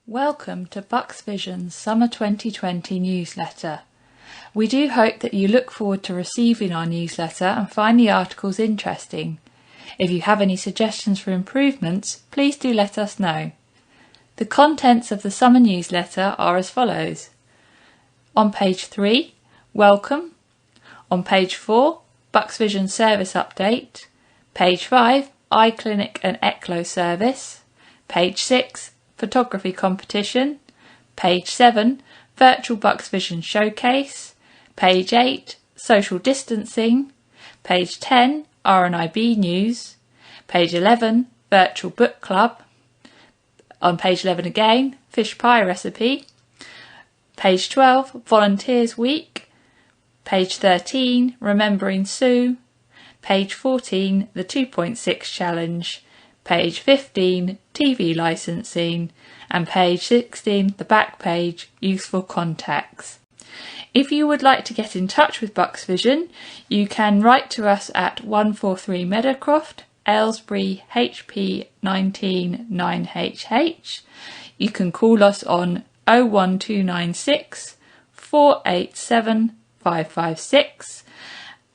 Welcome to BucksVision's Summer 2020 newsletter. We do hope that you look forward to receiving our newsletter and find the articles interesting. If you have any suggestions for improvements, please do let us know. The contents of the summer newsletter are as follows. On page 3, Welcome. On page 4, BucksVision Service Update. Page 5, Clinic and ECLO Service. Page 6, Photography Competition. Page 7, Virtual BucksVision Showcase. Page 8, Social Distancing. Page 10, RNIB News. Page 11, Virtual Book Club. On page 11 again, Fish Pie Recipe. Page 12, Volunteers Week. Page 13, Remembering Sue. Page 14, the 2.6 Challenge. Page 15, TV Licensing. And page 16, the back page, Useful Contacts. If you would like to get in touch with BucksVision, you can write to us at 143 Meadowcroft, Aylesbury, HP 19 9HH. You can call us on 01296 487 556,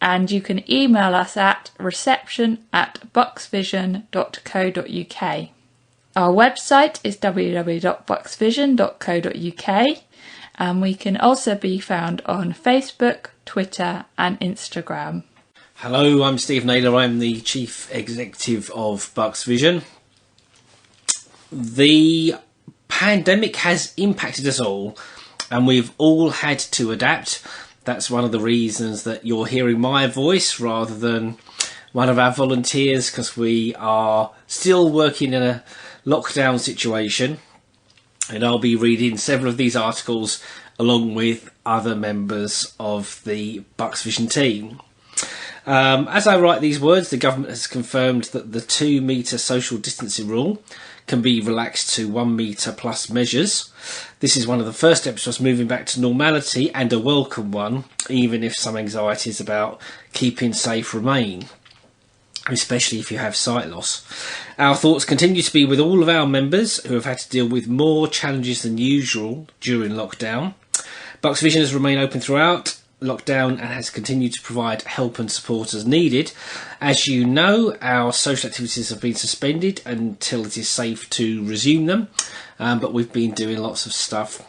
and you can email us at reception@bucksvision.co.uk. Our website is www.bucksvision.co.uk, and we can also be found on Facebook, Twitter and Instagram. Hello, I'm Steve Naylor. I'm the Chief Executive of BucksVision. The pandemic has impacted us all, and we've all had to adapt. That's one of the reasons that you're hearing my voice rather than one of our volunteers, because we are still working in a lockdown situation, and I'll be reading several of these articles along with other members of the BucksVision team. As I write these words, the government has confirmed that the 2 metre social distancing rule can be relaxed to 1 metre plus measures. This is one of the first steps to us moving back to normality, and a welcome one, even if some anxieties about keeping safe remain, especially if you have sight loss. Our thoughts continue to be with all of our members who have had to deal with more challenges than usual during lockdown. BucksVision has remained open throughout lockdown and has continued to provide help and support as needed. As you know, our social activities have been suspended until it is safe to resume them, but we've been doing lots of stuff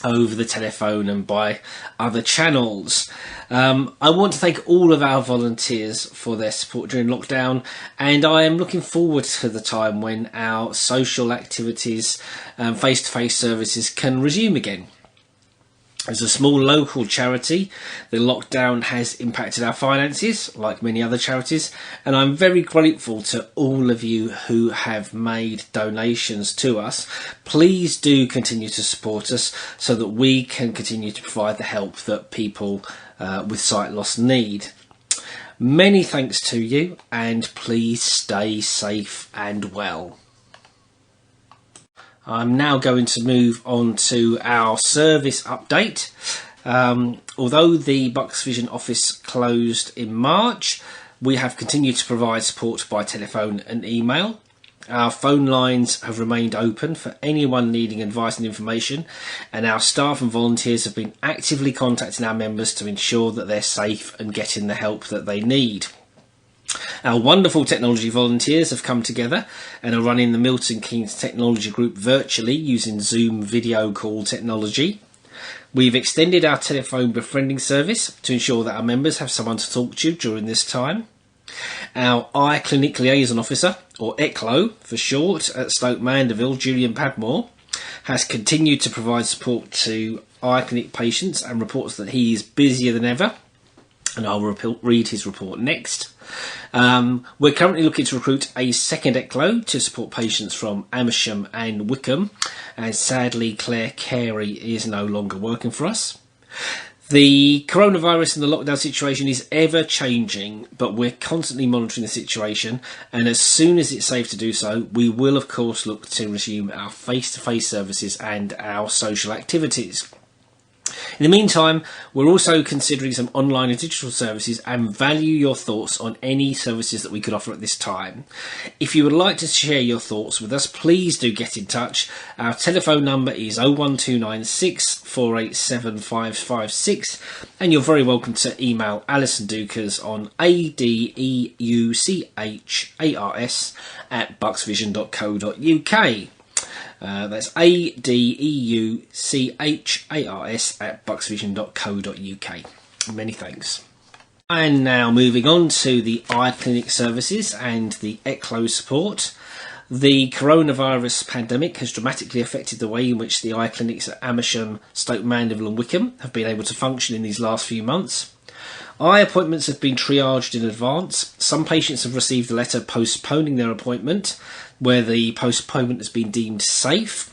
over the telephone and by other channels. I want to thank all of our volunteers for their support during lockdown, and I am looking forward to the time when our social activities and face-to-face services can resume again. As a small local charity, the lockdown has impacted our finances, like many other charities, and I'm very grateful to all of you who have made donations to us. Please do continue to support us so that we can continue to provide the help that people with sight loss need. Many thanks to you, and please stay safe and well. I'm now going to move on to our service update. Although the BucksVision office closed in March, we have continued to provide support by telephone and email. Our phone lines have remained open for anyone needing advice and information, and our staff and volunteers have been actively contacting our members to ensure that they're safe and getting the help that they need. Our wonderful technology volunteers have come together and are running the Milton Keynes Technology Group virtually using Zoom video call technology. We've extended our telephone befriending service to ensure that our members have someone to talk to during this time. Our Clinic Liaison Officer, or ECLO for short, at Stoke Mandeville, Julian Padmore, has continued to provide support to Clinic patients and reports that he is busier than ever, and I'll read his report next. We're currently looking to recruit a second ECLO to support patients from Amersham and Wickham, and sadly Claire Carey is no longer working for us. The coronavirus and the lockdown situation is ever changing, but we're constantly monitoring the situation, and as soon as it's safe to do so, we will of course look to resume our face-to-face services and our social activities. In the meantime, we're also considering some online and digital services and value your thoughts on any services that we could offer at this time. If you would like to share your thoughts with us, please do get in touch. Our telephone number is 01296 487 556, and you're very welcome to email Alison Dukers on adeuchars@bucksvision.co.uk. That's adeuchars@bucksvision.co.uk. Many thanks. And now moving on to the eye clinic services and the ECLO support. The coronavirus pandemic has dramatically affected the way in which the eye clinics at Amersham, Stoke Mandeville and Wickham have been able to function in these last few months. Eye appointments have been triaged in advance. Some patients have received a letter postponing their appointment where the postponement has been deemed safe.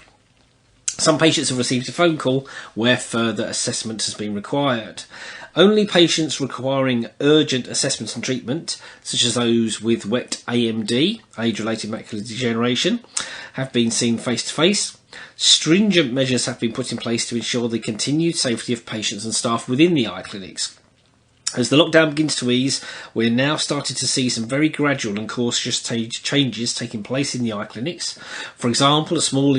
Some patients have received a phone call where further assessment has been required. Only patients requiring urgent assessment and treatment, such as those with wet AMD, age-related macular degeneration, have been seen face-to-face. Stringent measures have been put in place to ensure the continued safety of patients and staff within the eye clinics. As the lockdown begins to ease, we're now starting to see some very gradual and cautious changes taking place in the eye clinics. For example, a small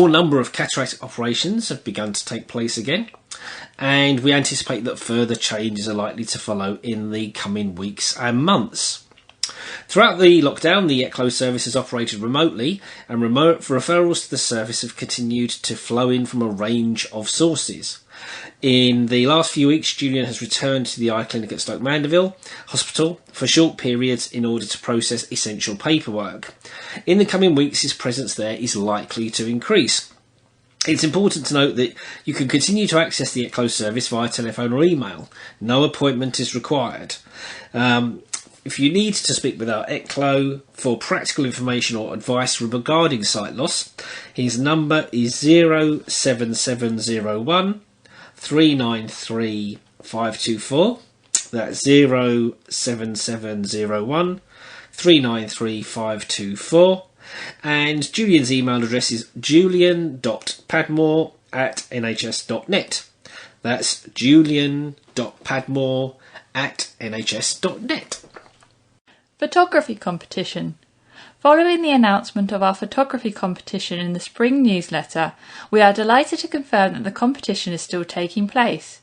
number of cataract operations have begun to take place again, and we anticipate that further changes are likely to follow in the coming weeks and months. Throughout the lockdown, the ECLO service has operated remotely, and referrals to the service have continued to flow in from a range of sources. In the last few weeks, Julian has returned to the eye clinic at Stoke Mandeville Hospital for short periods in order to process essential paperwork. In the coming weeks, his presence there is likely to increase. It's important to note that you can continue to access the ECLO service via telephone or email. No appointment is required. If you need to speak with our ECLO for practical information or advice regarding sight loss, his number is 07701 393 524. That's 07701 393 524. And Julian's email address is julian.padmore@nhs.net. That's julian.padmore@nhs.net. Photography competition. Following the announcement of our photography competition in the spring newsletter, we are delighted to confirm that the competition is still taking place.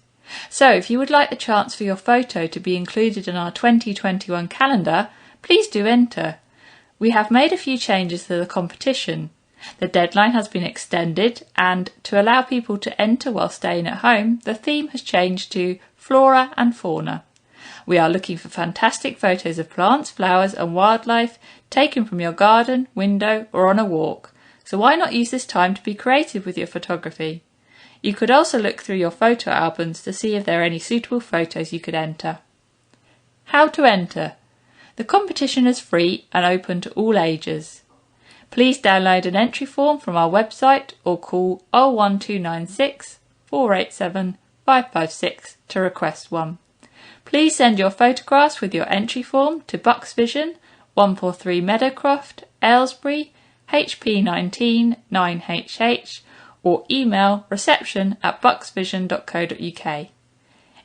So if you would like the chance for your photo to be included in our 2021 calendar, please do enter. We have made a few changes to the competition. The deadline has been extended, and to allow people to enter while staying at home, the theme has changed to Flora and Fauna. We are looking for fantastic photos of plants, flowers and wildlife taken from your garden, window or on a walk. So why not use this time to be creative with your photography? You could also look through your photo albums to see if there are any suitable photos you could enter. How to enter? The competition is free and open to all ages. Please download an entry form from our website or call 01296 487 556 to request one. Please send your photographs with your entry form to BucksVision, 143 Meadowcroft, Aylesbury, HP19 9HH, or email reception@bucksvision.co.uk.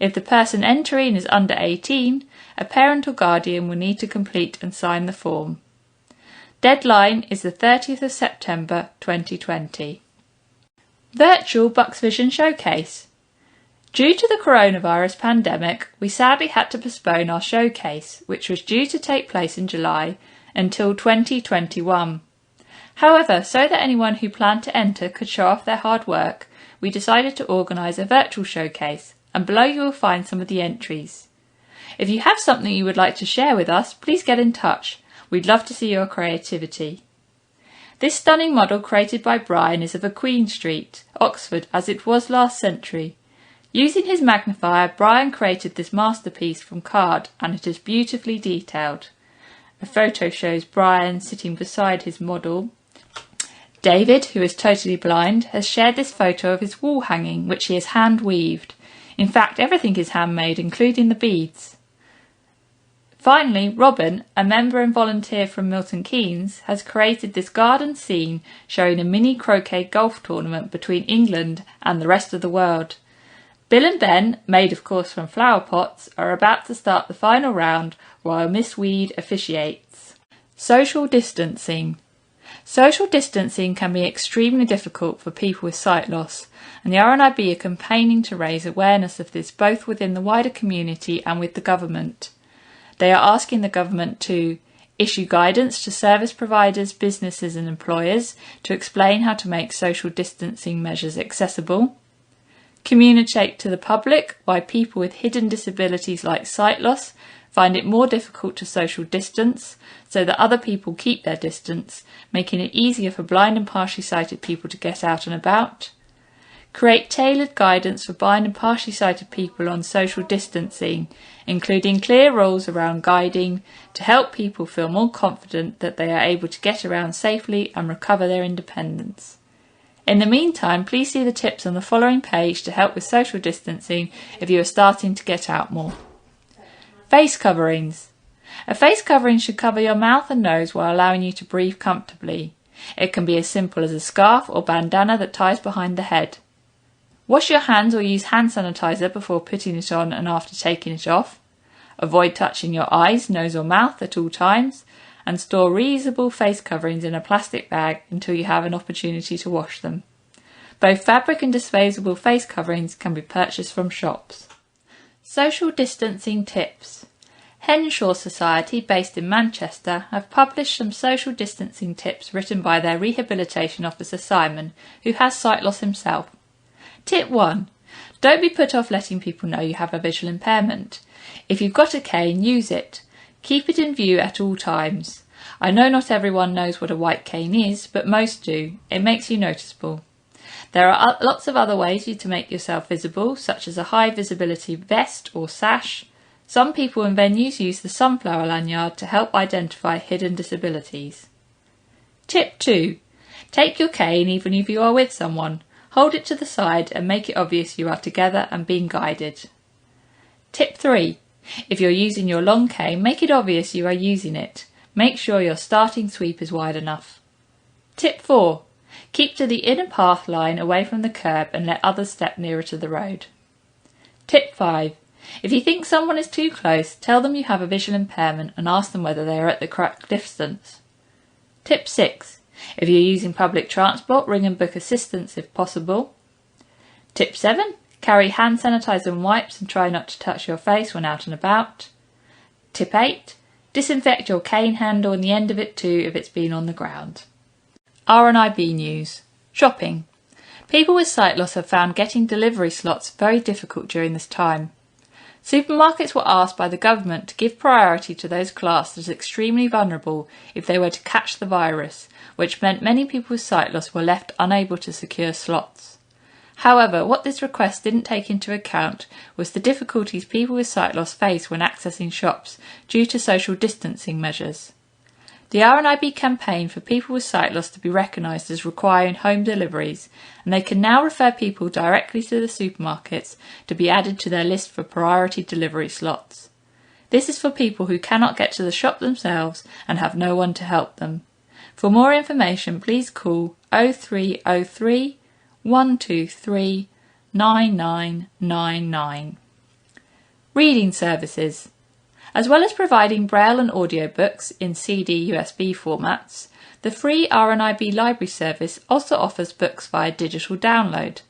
If the person entering is under 18, a parent or guardian will need to complete and sign the form. Deadline is the 30th of September 2020. Virtual BucksVision Showcase. Due to the coronavirus pandemic, we sadly had to postpone our showcase, which was due to take place in July, until 2021. However, so that anyone who planned to enter could show off their hard work, we decided to organise a virtual showcase, and below you will find some of the entries. If you have something you would like to share with us, please get in touch. We'd love to see your creativity. This stunning model created by Brian is of a Queen Street, Oxford, as it was last century. Using his magnifier, Brian created this masterpiece from card, and it is beautifully detailed. A photo shows Brian sitting beside his model. David, who is totally blind, has shared this photo of his wall hanging, which he has hand-weaved. In fact, everything is handmade, including the beads. Finally, Robin, a member and volunteer from Milton Keynes, has created this garden scene showing a mini croquet golf tournament between England and the rest of the world. Bill and Ben, made of course from flower pots, are about to start the final round while Miss Weed officiates. Social distancing. Social distancing can be extremely difficult for people with sight loss, and the RNIB are campaigning to raise awareness of this both within the wider community and with the government. They are asking the government to issue guidance to service providers, businesses and employers to explain how to make social distancing measures accessible, communicate to the public why people with hidden disabilities like sight loss find it more difficult to social distance so that other people keep their distance, making it easier for blind and partially sighted people to get out and about, create tailored guidance for blind and partially sighted people on social distancing, including clear rules around guiding to help people feel more confident that they are able to get around safely and recover their independence. In the meantime, please see the tips on the following page to help with social distancing if you are starting to get out more. Face coverings. A face covering should cover your mouth and nose while allowing you to breathe comfortably. It can be as simple as a scarf or bandana that ties behind the head. Wash your hands or use hand sanitizer before putting it on and after taking it off. Avoid touching your eyes, nose or mouth at all times, and store reusable face coverings in a plastic bag until you have an opportunity to wash them. Both fabric and disposable face coverings can be purchased from shops. Social distancing tips. Henshaw Society, based in Manchester, have published some social distancing tips written by their rehabilitation officer Simon, who has sight loss himself. Tip 1. Don't be put off letting people know you have a visual impairment. If you've got a cane, use it. Keep it in view at all times. I know not everyone knows what a white cane is, but most do. It makes you noticeable. There are lots of other ways to make yourself visible, such as a high visibility vest or sash. Some people and venues use the sunflower lanyard to help identify hidden disabilities. Tip 2. Take your cane even if you are with someone. Hold it to the side and make it obvious you are together and being guided. Tip 3. If you're using your long cane, make it obvious you are using it. Make sure your starting sweep is wide enough. Tip 4. Keep to the inner path line away from the curb and let others step nearer to the road. Tip 5. If you think someone is too close, tell them you have a visual impairment and ask them whether they are at the correct distance. Tip 6. If you're using public transport, ring and book assistance if possible. Tip 7. Carry hand sanitizer and wipes and try not to touch your face when out and about. Tip 8. Disinfect your cane handle and the end of it too if it's been on the ground. RNIB news. Shopping. People with sight loss have found getting delivery slots very difficult during this time. Supermarkets were asked by the government to give priority to those classed as extremely vulnerable if they were to catch the virus, which meant many people with sight loss were left unable to secure slots. However, what this request didn't take into account was the difficulties people with sight loss face when accessing shops due to social distancing measures. The RNIB campaign for people with sight loss to be recognised as requiring home deliveries, and they can now refer people directly to the supermarkets to be added to their list for priority delivery slots. This is for people who cannot get to the shop themselves and have no one to help them. For more information, please call 0303 123 9999. Reading services. As well as providing braille and audiobooks in CD USB formats, the free RNIB library service also offers books via digital download.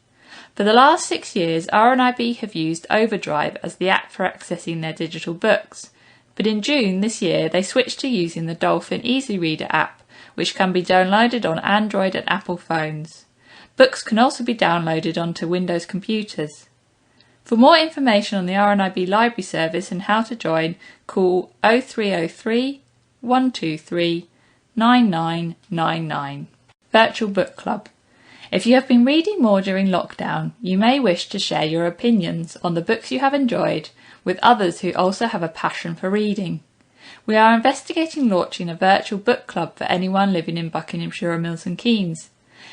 For the last 6 years, RNIB have used Overdrive as the app for accessing their digital books, but in June this year they switched to using the Dolphin Easy Reader app, which can be downloaded on Android and Apple phones. Books can also be downloaded onto Windows computers. For more information on the RNIB library service and how to join, call 0303 123 9999. Virtual Book Club. If you have been reading more during lockdown, you may wish to share your opinions on the books you have enjoyed with others who also have a passion for reading. We are investigating launching a virtual book club for anyone living in Buckinghamshire or Milton Keynes.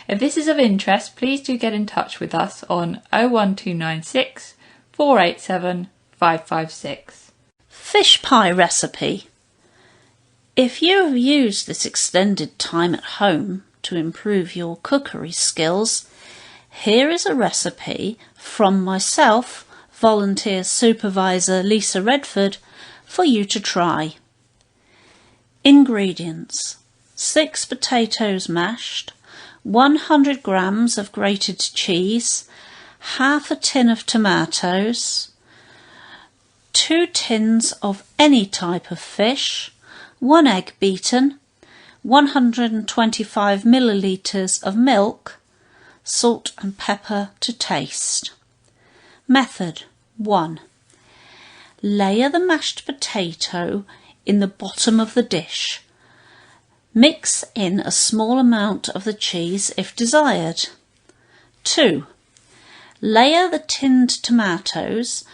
If this is of interest, please do get in touch with us on 01296 487 556. Fish pie recipe. If you have used this extended time at home to improve your cookery skills, Here is a recipe from myself, volunteer supervisor Lisa Redford, for you to try. Ingredients: 6 potatoes mashed, 100 grams of grated cheese, half a tin of tomatoes, 2 tins of any type of fish, 1 egg beaten, 125 millilitres of milk, salt and pepper to taste. Method 1. Layer the mashed potato in the bottom of the dish. Mix in a small amount of the cheese if desired. 2. Layer the tinned tomatoes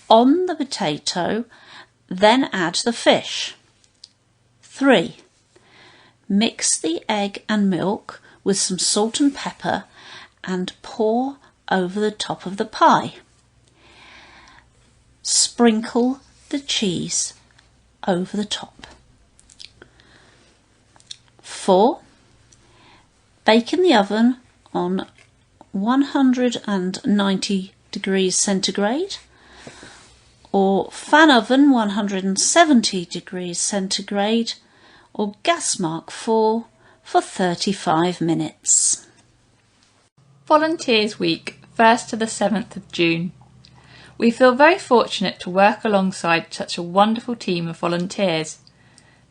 on the potato, then add the fish. 3. Mix the egg and milk with some salt and pepper and pour over the top of the pie. Sprinkle the cheese over the top. 4. Bake in the oven on 190 degrees centigrade or fan oven 170 degrees centigrade or gas mark 4 for 35 minutes. Volunteers Week, 1st to the 7th of June. We feel very fortunate to work alongside such a wonderful team of volunteers.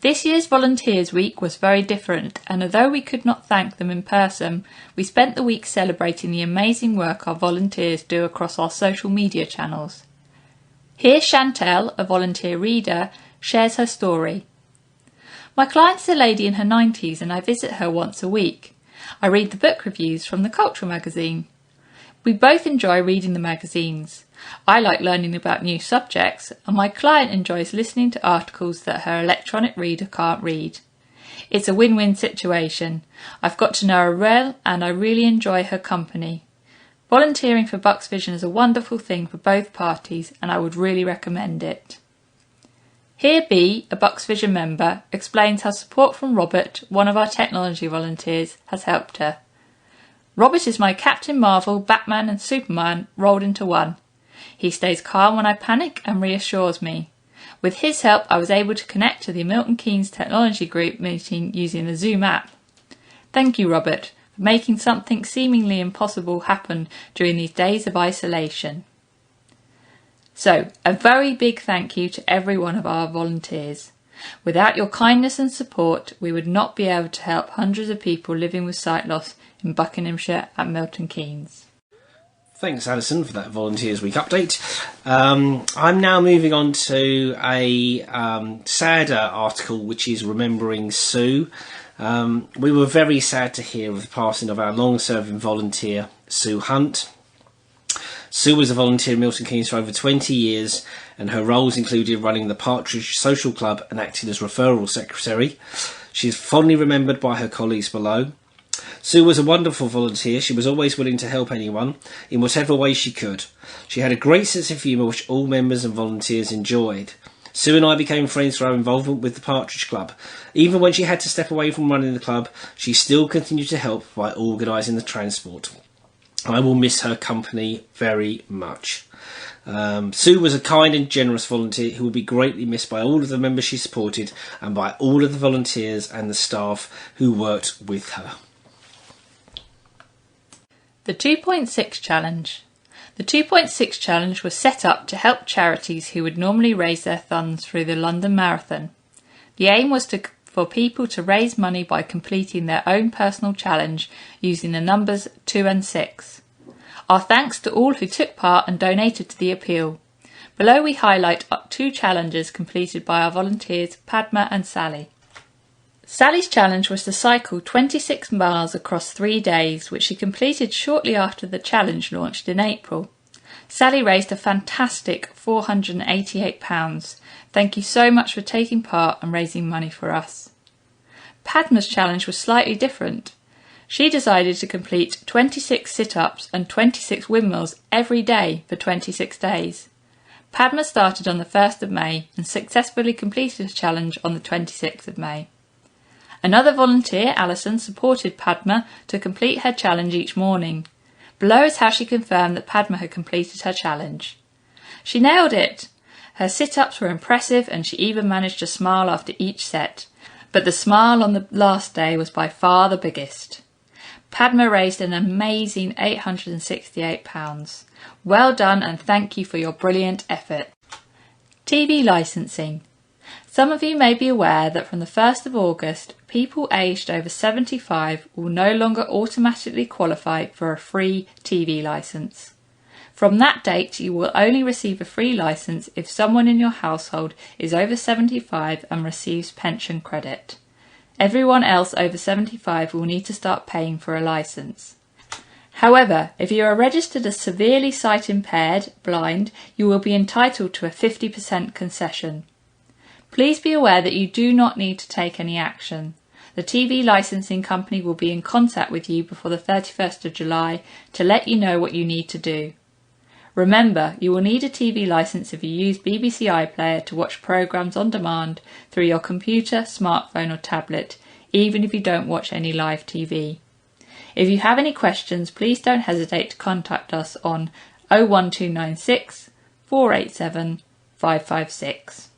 This year's Volunteers Week was very different, and although we could not thank them in person, we spent the week celebrating the amazing work our volunteers do across our social media channels. Here Chantel, a volunteer reader, shares her story. My client's a lady in her 90s and I visit her once a week. I read the book reviews from the Cultural magazine. We both enjoy reading the magazines. I like learning about new subjects, and my client enjoys listening to articles that her electronic reader can't read. It's a win-win situation. I've got to know her well and I really enjoy her company. Volunteering for BucksVision is a wonderful thing for both parties and I would really recommend it. Here B, a BucksVision member, explains how support from Robert, one of our technology volunteers, has helped her. Robert is my Captain Marvel, Batman and Superman rolled into one. He stays calm when I panic and reassures me. With his help I was able to connect to the Milton Keynes Technology Group meeting using the Zoom app. Thank you, Robert, for making something seemingly impossible happen during these days of isolation. So, a very big thank you to every one of our volunteers. Without your kindness and support, we would not be able to help hundreds of people living with sight loss in Buckinghamshire and Milton Keynes. Thanks, Alison, for that Volunteers Week update. I'm now moving on to a sadder article, which is Remembering Sue. We were very sad to hear of the passing of our long-serving volunteer, Sue Hunt. Sue was a volunteer in Milton Keynes for over 20 years, and her roles included running the Partridge Social Club and acting as referral secretary. She is fondly remembered by her colleagues below. Sue was a wonderful volunteer. She was always willing to help anyone in whatever way she could. She had a great sense of humour which all members and volunteers enjoyed. Sue and I became friends through our involvement with the Partridge Club. Even when she had to step away from running the club, she still continued to help by organising the transport. I will miss her company very much. Sue was a kind and generous volunteer who will be greatly missed by all of the members she supported and by all of the volunteers and the staff who worked with her. The 2.6 Challenge. The 2.6 Challenge was set up to help charities who would normally raise their funds through the London Marathon. The aim was for people to raise money by completing their own personal challenge using the numbers 2 and 6. Our thanks to all who took part and donated to the appeal. Below we highlight 2 challenges completed by our volunteers Padma and Sally. Sally's challenge was to cycle 26 miles across 3 days, which she completed shortly after the challenge launched in April. Sally raised a fantastic £488. Thank you so much for taking part and raising money for us. Padma's challenge was slightly different. She decided to complete 26 sit-ups and 26 windmills every day for 26 days. Padma started on the 1st of May and successfully completed her challenge on the 26th of May. Another volunteer, Alison, supported Padma to complete her challenge each morning. Below is how she confirmed that Padma had completed her challenge. She nailed it! Her sit-ups were impressive and she even managed to smile after each set. But the smile on the last day was by far the biggest. Padma raised an amazing £868. Well done and thank you for your brilliant effort. TV licensing. Some of you may be aware that from the 1st of August, people aged over 75 will no longer automatically qualify for a free TV licence. From that date, you will only receive a free licence if someone in your household is over 75 and receives pension credit. Everyone else over 75 will need to start paying for a licence. However, if you are registered as severely sight impaired, blind, you will be entitled to a 50% concession. Please be aware that you do not need to take any action. The TV licensing company will be in contact with you before the 31st of July to let you know what you need to do. Remember, you will need a TV licence if you use BBC iPlayer to watch programmes on demand through your computer, smartphone or tablet, even if you don't watch any live TV. If you have any questions, please don't hesitate to contact us on 01296 487 556.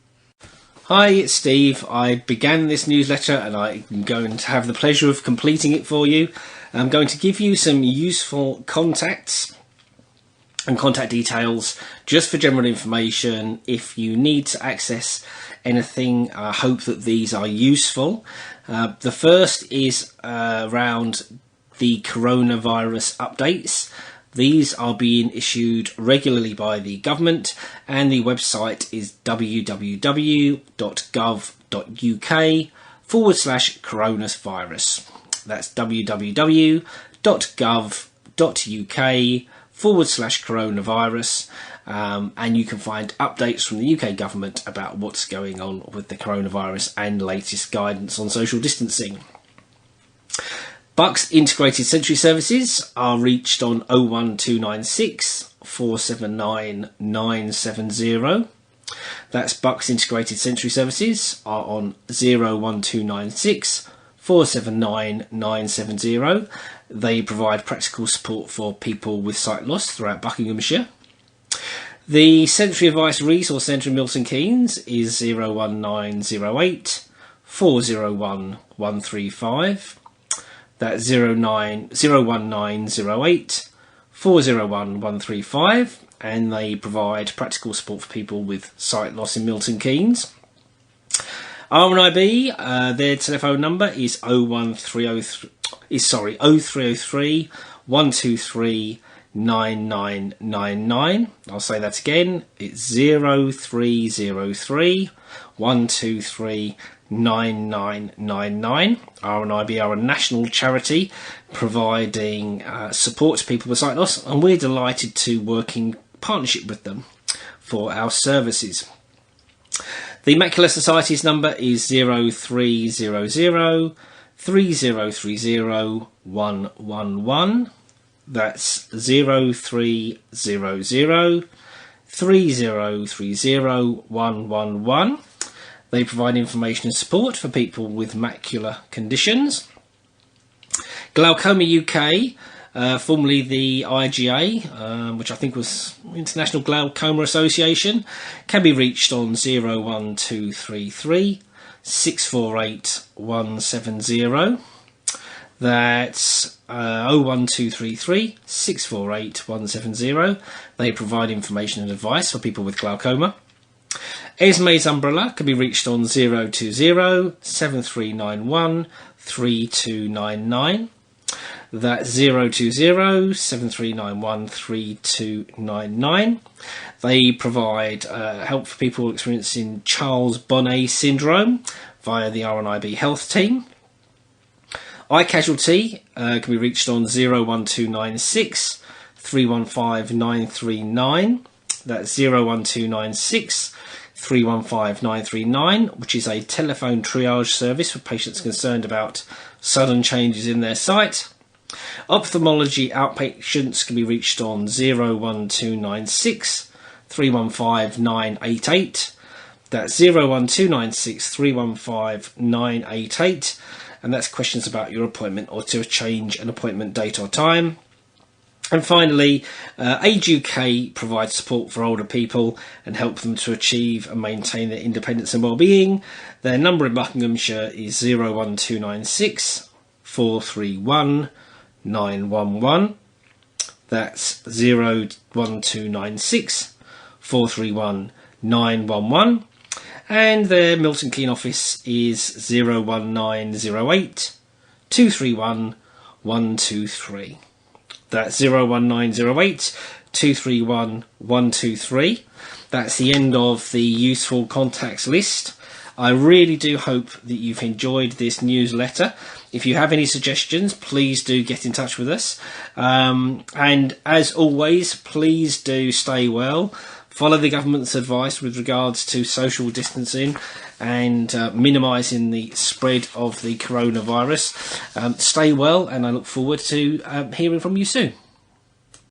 Hi, it's Steve. I began this newsletter and I'm going to have the pleasure of completing it for you. I'm going to give you some useful contacts and contact details just for general information. If you need to access anything, I hope that these are useful. The first is around the coronavirus updates. These are being issued regularly by the government and the website is www.gov.uk/coronavirus. That's www.gov.uk/coronavirus, and you can find updates from the UK government about what's going on with the coronavirus and latest guidance on social distancing. Bucks Integrated Sensory Services are reached on 01296 479 970. That's Bucks Integrated Sensory Services are on 01296 479 970. They provide practical support for people with sight loss throughout Buckinghamshire. The Sensory Advice Resource Centre in Milton Keynes is 01908 401 135. That's 01908 401 135, and they provide practical support for people with sight loss in Milton Keynes. RNIB, their telephone number is 0303 123 9999. I'll say that again. It's 0303 123 9999. RNIB are a national charity providing support to people with sight loss, and we're delighted to work in partnership with them for our services. The Macular Society's number is 0300 3030 111. That's 0300 3030 111. They provide information and support for people with macular conditions. Glaucoma UK, formerly the IGA, which I think was International Glaucoma Association, can be reached on 01233 648 170. That's 01233 648 170. They provide information and advice for people with glaucoma. Esme's Umbrella can be reached on 020 7391 3299. That's 020 7391 3299. They provide help for people experiencing Charles Bonnet syndrome via the RNIB health team. iCasualty can be reached on 01296 315 939. That's 01296 315 939, which is a telephone triage service for patients concerned about sudden changes in their sight. Ophthalmology outpatients can be reached on 01296 315 988. That's 01296 315 988, and that's questions about your appointment or to change an appointment date or time. And finally, Age UK provides support for older people and help them to achieve and maintain their independence and well-being. Their number in Buckinghamshire is 01296 431 911. That's 01296 431 911. And their Milton Keynes office is 01908 231 123. That's 01908 231 123. That's the end of the useful contacts list. I really do hope that you've enjoyed this newsletter. If you have any suggestions, please do get in touch with us. And as always, please do stay well. Follow the government's advice with regards to social distancing and minimising the spread of the coronavirus. Stay well, and I look forward to hearing from you soon.